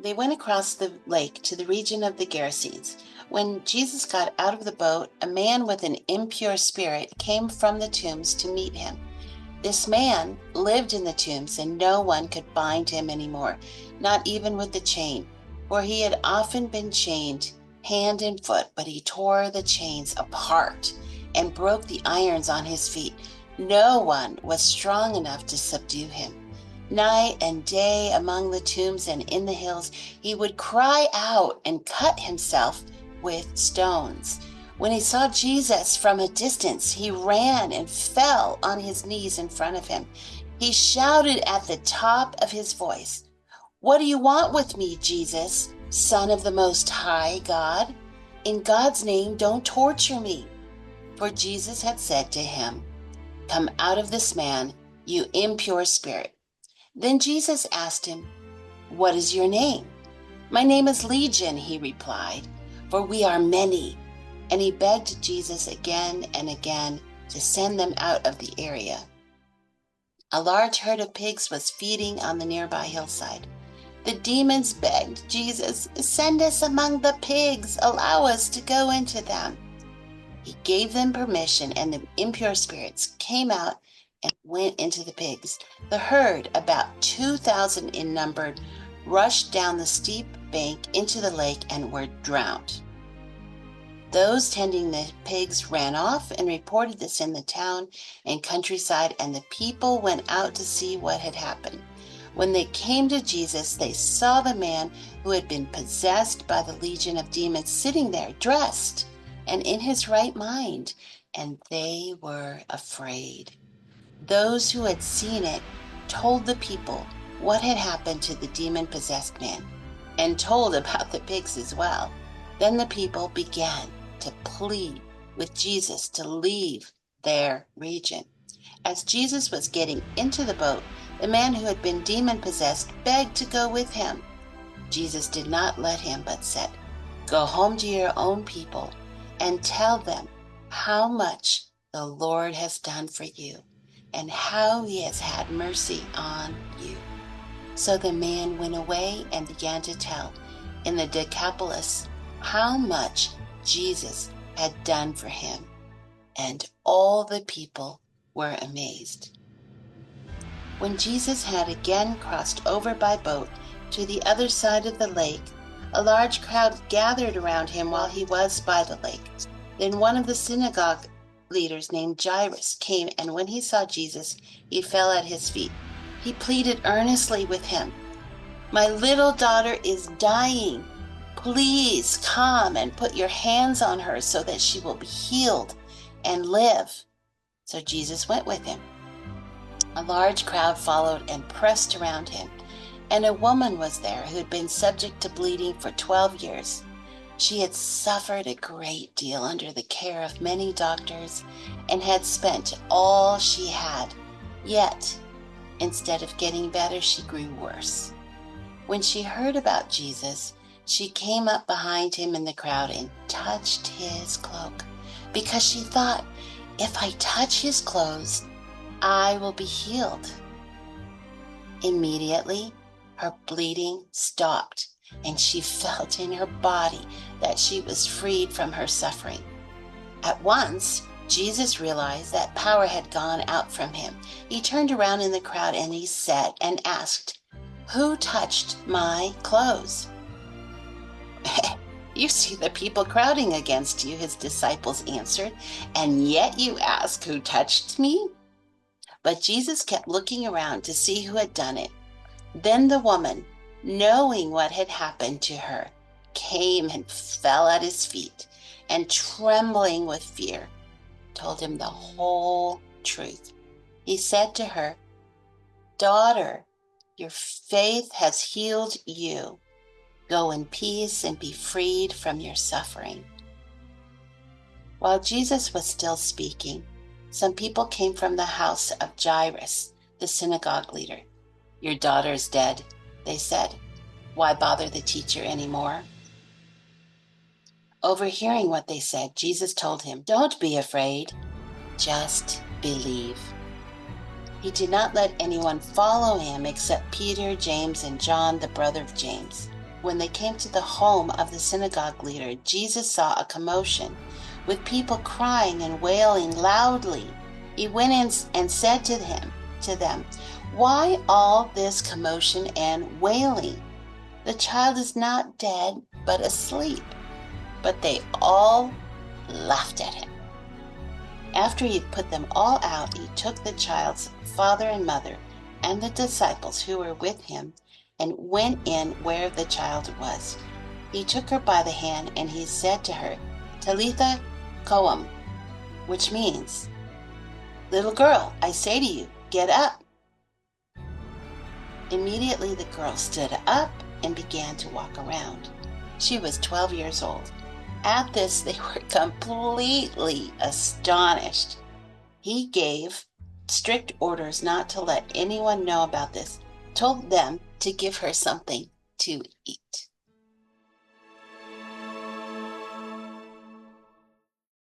They went across the lake to the region of the Gerasenes. When Jesus got out of the boat, a man with an impure spirit came from the tombs to meet him. This man lived in the tombs, and no one could bind him anymore, not even with the chain, for he had often been chained hand and foot, but he tore the chains apart and broke the irons on his feet. No one was strong enough to subdue him. Night and day among the tombs and in the hills, he would cry out and cut himself with stones. When he saw Jesus from a distance, he ran and fell on his knees in front of him. He shouted at the top of his voice, "What do you want with me, Jesus, Son of the Most High God? In God's name, don't torture me." For Jesus had said to him, "Come out of this man, you impure spirit." Then Jesus asked him, "What is your name?" "My name is Legion," he replied, "for we are many." And he begged Jesus again and again to send them out of the area. A large herd of pigs was feeding on the nearby hillside. The demons begged Jesus, "Send us among the pigs, allow us to go into them." He gave them permission, and the impure spirits came out and went into the pigs. The herd, about 2,000 in number, rushed down the steep bank into the lake and were drowned. Those tending the pigs ran off and reported this in the town and countryside, and the people went out to see what had happened. When they came to Jesus, they saw the man who had been possessed by the legion of demons sitting there, dressed and in his right mind, and they were afraid. Those who had seen it told the people what had happened to the demon-possessed man, and told about the pigs as well. Then the people began to plead with Jesus to leave their region. As Jesus was getting into the boat, the man who had been demon-possessed begged to go with him. Jesus did not let him, but said, "Go home to your own people and tell them how much the Lord has done for you and how he has had mercy on you." So the man went away and began to tell in the Decapolis how much Jesus had done for him, and all the people were amazed. When Jesus had again crossed over by boat to the other side of the lake, a large crowd gathered around him while he was by the lake. Then one of the synagogue leaders named Jairus came, and when he saw Jesus, he fell at his feet. He pleaded earnestly with him, "My little daughter is dying. Please come and put your hands on her so that she will be healed and live." So Jesus went with him. A large crowd followed and pressed around him, and a woman was there who had been subject to bleeding for 12 years. She had suffered a great deal under the care of many doctors and had spent all she had. Yet, instead of getting better, she grew worse. When she heard about Jesus, she came up behind him in the crowd and touched his cloak, because she thought, "If I touch his clothes, I will be healed." Immediately, her bleeding stopped, and she felt in her body that she was freed from her suffering. At once, Jesus realized that power had gone out from him. He turned around in the crowd and he said and asked, "Who touched my clothes?" "You see the people crowding against you," his disciples answered, "and yet you ask, 'Who touched me?'" But Jesus kept looking around to see who had done it. Then the woman, knowing what had happened to her, came and fell at his feet, and trembling with fear, told him the whole truth. He said to her, "Daughter, your faith has healed you. Go in peace and be freed from your suffering." While Jesus was still speaking, some people came from the house of Jairus, the synagogue leader. "Your daughter is dead," they said. "Why bother the teacher anymore?" Overhearing what they said, Jesus told him, "Don't be afraid, just believe." He did not let anyone follow him except Peter, James, and John, the brother of James. When they came to the home of the synagogue leader, Jesus saw a commotion, with people crying and wailing loudly. He went in and said to them, "Why all this commotion and wailing? The child is not dead, but asleep." But they all laughed at him. After he had put them all out, he took the child's father and mother and the disciples who were with him and went in where the child was. He took her by the hand and he said to her, "Talitha koum," which means, "Little girl, I say to you, get up." Immediately the girl stood up and began to walk around. She was 12 years old. At this, they were completely astonished. He gave strict orders not to let anyone know about this, told them to give her something to eat.